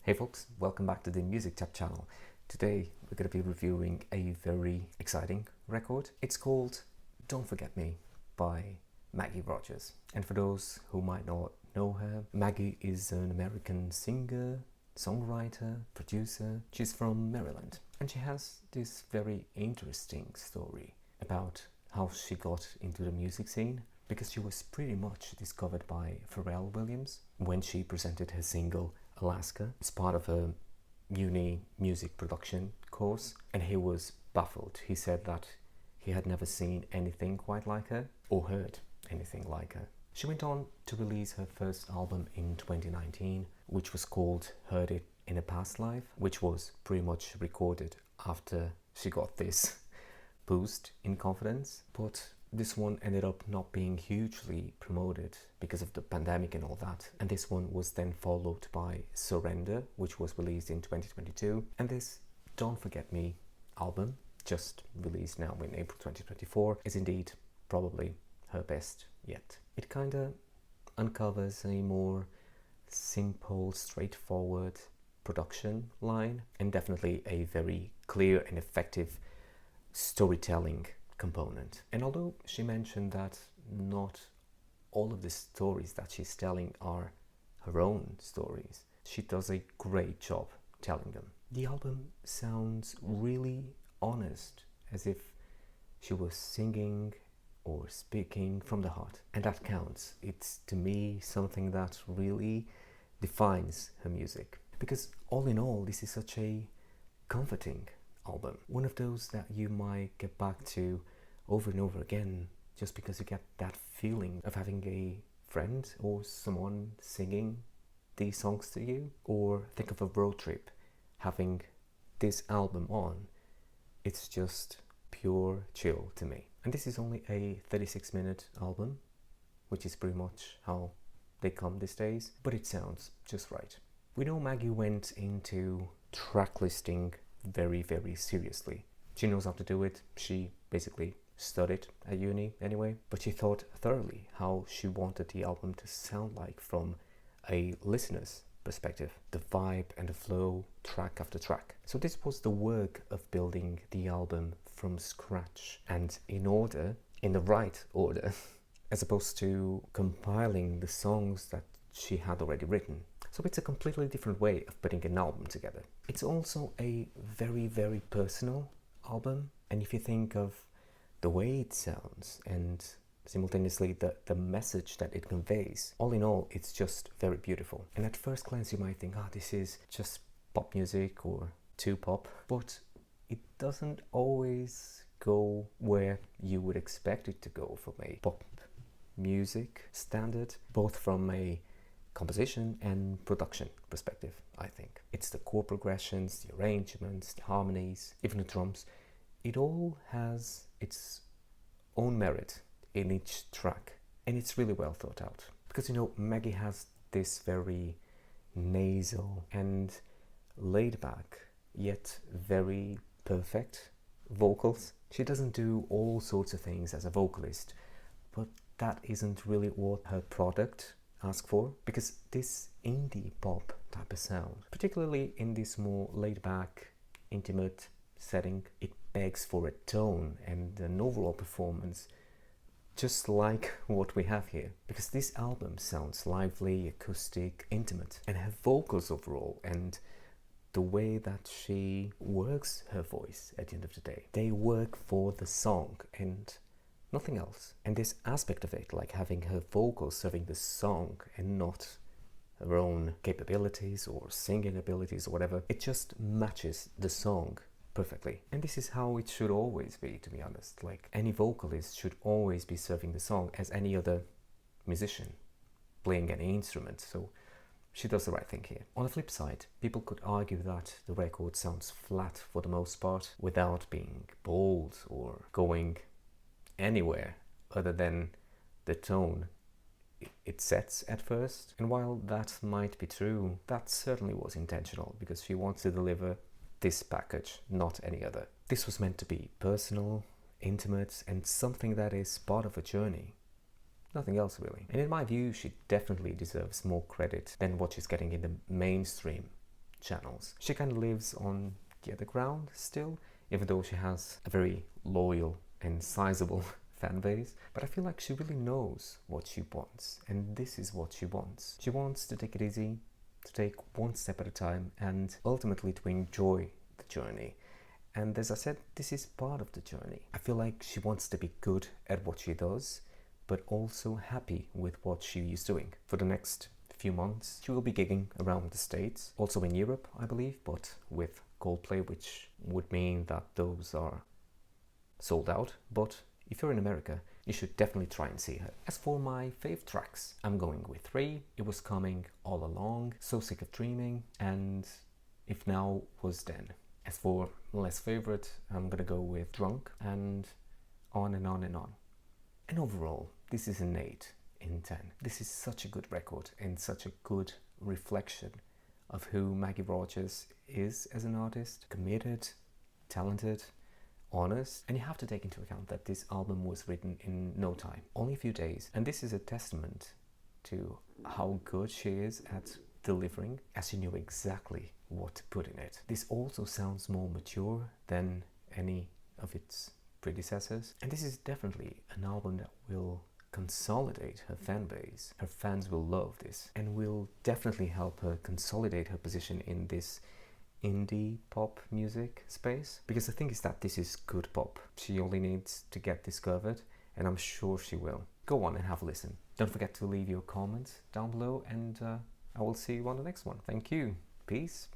Hey folks, welcome back to the Music Tab channel. Today we're going to be reviewing a very exciting record. It's called Don't Forget Me by Maggie Rogers. And for those who might not know her, Maggie is an American singer, songwriter, producer. She's from Maryland and she has this very interesting story about how she got into the music scene, because she was pretty much discovered by Pharrell Williams when she presented her single Alaska as part of a uni music production course, and he was baffled. He said that he had never seen anything quite like her or heard anything like her. She went on to release her first album in 2019, which was called Heard It in a Past Life, which was pretty much recorded after she got this boost in confidence. But this one ended up not being hugely promoted because of the pandemic and all that. And this one was then followed by Surrender, which was released in 2022. And this Don't Forget Me album, just released now in April 2024, is indeed probably her best yet. It kind of uncovers a more simple, straightforward production line, and definitely a very clear and effective storytelling component. And although she mentioned that not all of the stories that she's telling are her own stories, she does a great job telling them. The album sounds really honest, as if she was singing or speaking from the heart, and that counts. It's, to me, something that really defines her music, because all in all, this is such a comforting album, one of those that you might get back to over and over again, just because you get that feeling of having a friend or someone singing these songs to you. Or think of a road trip, having this album on. It's just pure chill to me. And this is only a 36-minute album, which is pretty much how they come these days, but it sounds just right. We know Maggie went into track listing very, very seriously. She knows how to do it. She basically studied at uni anyway, but she thought thoroughly how she wanted the album to sound like from a listener's perspective, the vibe and the flow, track after track. So this was the work of building the album from scratch and in the right order, as opposed to compiling the songs that she had already written. So it's a completely different way of putting an album together. It's also a very, very personal album, and if you think of the way it sounds and simultaneously the message that it conveys, all in all, it's just very beautiful. And at first glance you might think, this is just pop music or too pop, but it doesn't always go where you would expect it to go from a pop music standard, both from a composition and production perspective. I think it's the chord progressions, the arrangements, the harmonies, even the drums. It all has its own merit in each track, and it's really well thought out, because Maggie has this very nasal and laid back yet very perfect vocals. She doesn't do all sorts of things as a vocalist, but that isn't really what her product asks for, because this indie pop type of sound, particularly in this more laid back, intimate setting, it begs for a tone and an overall performance just like what we have here, because this album sounds lively, acoustic, intimate, and her vocals overall and the way that she works her voice at the end of the day, they work for the song and nothing else. And this aspect of it, like having her vocals serving the song and not her own capabilities or singing abilities or whatever, it just matches the song perfectly. And this is how it should always be, to be honest. Like, any vocalist should always be serving the song as any other musician playing any instrument. So she does the right thing here. On the flip side, people could argue that the record sounds flat for the most part, without being bold or going anywhere other than the tone it sets at first. And while that might be true, that certainly was intentional, because she wants to deliver this package, not any other. This was meant to be personal, intimate, and something that is part of a journey. Nothing else really. And in my view, she definitely deserves more credit than what she's getting in the mainstream channels. She kind of lives on the other ground still, even though she has a very loyal and sizable fan base. But I feel like she really knows what she wants, and this is what she wants. She wants to take it easy, to take one step at a time, and ultimately to enjoy the journey. And as I said, this is part of the journey. I feel like she wants to be good at what she does, but also happy with what she is doing. For the next few months, she will be gigging around the States, also in Europe, I believe, but with Coldplay, which would mean that those are sold out. But if you're in America, you should definitely try and see her. As for my fave tracks, I'm going with 3. It Was Coming All Along, So Sick of Dreaming, and If Now Was Then. As for less favorite, I'm gonna go with Drunk and On and On and On. And overall, this is an 8 in 10. This is such a good record and such a good reflection of who Maggie Rogers is as an artist. Committed, talented, honest. And you have to take into account that this album was written in no time, only a few days. And this is a testament to how good she is at delivering, as she knew exactly what to put in it. This also sounds more mature than any of its predecessors, and this is definitely an album that will consolidate her fan base. Her fans will love this and will definitely help her consolidate her position in this indie pop music space, because the thing is that this is good pop. She only needs to get discovered, and I'm sure she will. Go on and have a listen. Don't forget to leave your comments down below, and I will see you on the next one. Thank you. Peace.